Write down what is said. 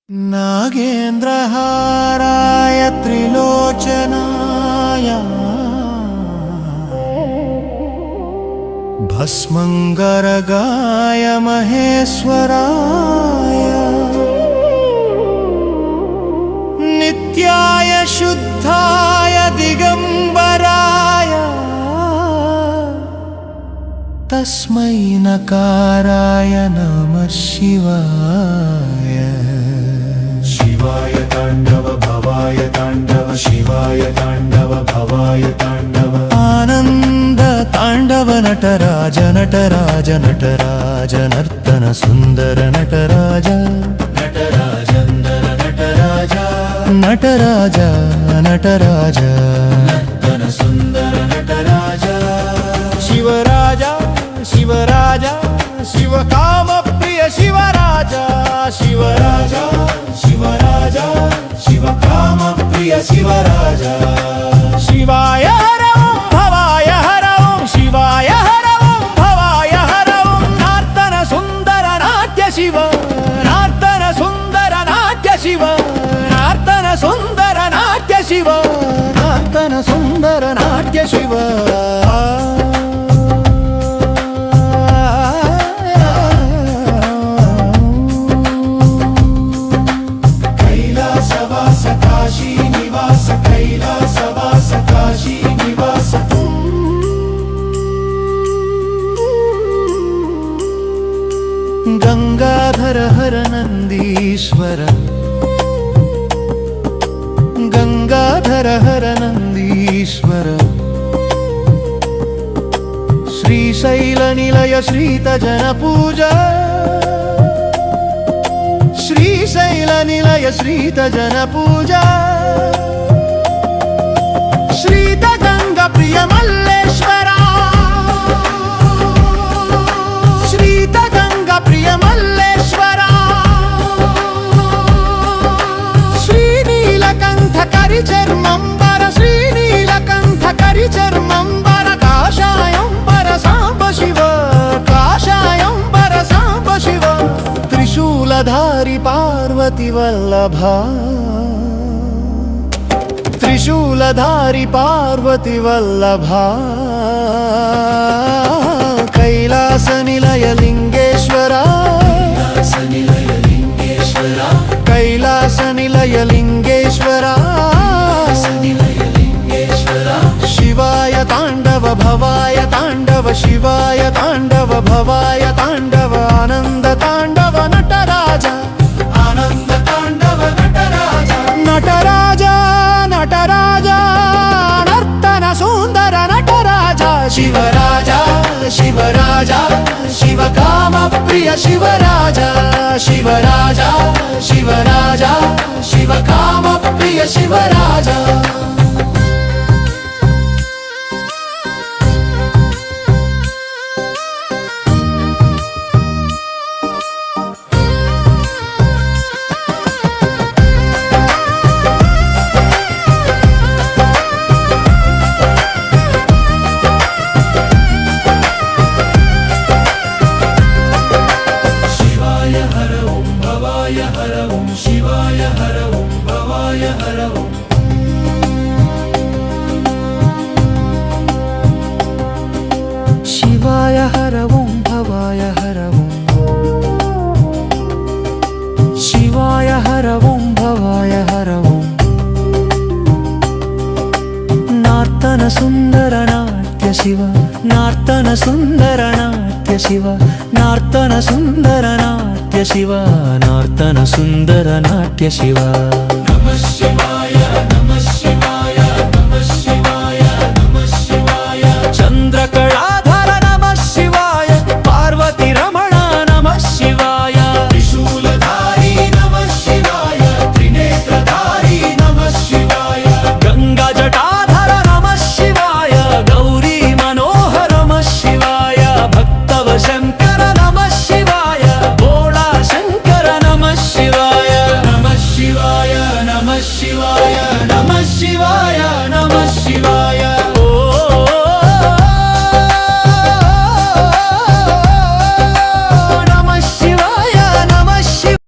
नागेन्द्रहाराय त्रिलोचनाय भस्मङ्गरगाय महेश्वराय नित्याय शुद्धाय दिगंबराय तस्मै नकाराय नमः शिवाय। शिवाय तांडव भवाय तांडव शिवाय तांडव भवाय तांडव आनंद तांडव नटराज नटराज नटराज नर्तन सुंदर नटराज नटराजंदर नटराज नटराज नटराज नर्तन सुंदर नटराज। शिवराजा शिवराजा शिवकाम प्रिय शिवराजा शिवराजा शिवराजा शिवकाम प्रिय शिवराजा। शिवाय हर ओं भवाय हर ओं शिवाय हर ओं भवाय हर ओं नर्तन सुंदर नाट्य शिव नर्तन सुंदर नाट्य शिव नर्तन सुंदर नाट्य शिव नर्तन सुंदर नाट्य शिव। गंगाधर हर नंदीश्वर गंगाधर हर नंदीश्वर श्रीशैल निलय श्रीतजन पूजा श्रीशैल निलय श्रीतजन पूजा श्रीत गंगा प्रिय मल्लेश्वरा श्रीत गंगा प्रिय मल्लेश्वरा श्रीनीलकंठ करि चर्मंबर श्रीनीलकंठ करि चर्मंबर काषायंबर सांब शिव काषायंबर सांब शिव। त्रिशूलधारी पार्वती वल्लभा त्रिशूलधारी पार्वती वल्लभा कैलास निलय लिंगेश्वरा कैलास निलय लिंगेश्वरा शिवाय तांडव भवाय तांडव शिवाय तांडव भवाय तांडव आनंद तांडव नटराज आनंद तांडव नटराज नटराज नटराज नर्तन सुंदर नटराज। शिवराजा शिवराजा शिवकाम प्रिय शिवराजा शिवराजा शिवराजा शिवकाम प्रिय शिवराजा। शिवाय हर ओं भवाय हर ओं शिवाय हर ओं भवाय हर ओं शिवाय हर ओं भवाय हर ओं नर्तन सुंदर नाट्य शिव नर्तन सुंदर नाट्य शिव नर्तन सुंदर नाट्य शिव नर्तन सुंदर नाट्य शिव।